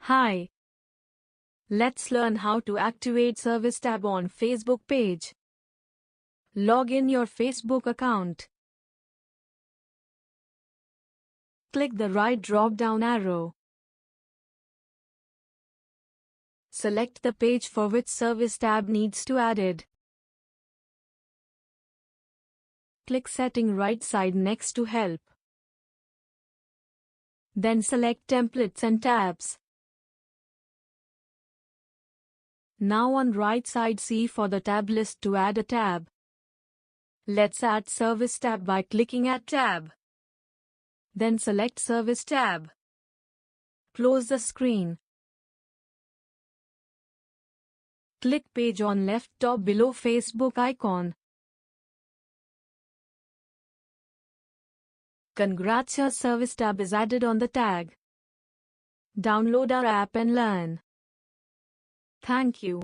Hi. Let's learn how to activate Service tab on Facebook page. Log in your Facebook account. Click the right drop-down arrow. Select the page for which Service tab needs to added. Click Setting right side next to Help. Then select Templates and Tabs. Now on right side see for the tab list to add a tab. Let's add Service tab by clicking Add tab. Then select Service tab. Close the screen. Click Page on left top below Facebook icon. Congrats, your Service tab is added on the tag. Download our app and learn. Thank you.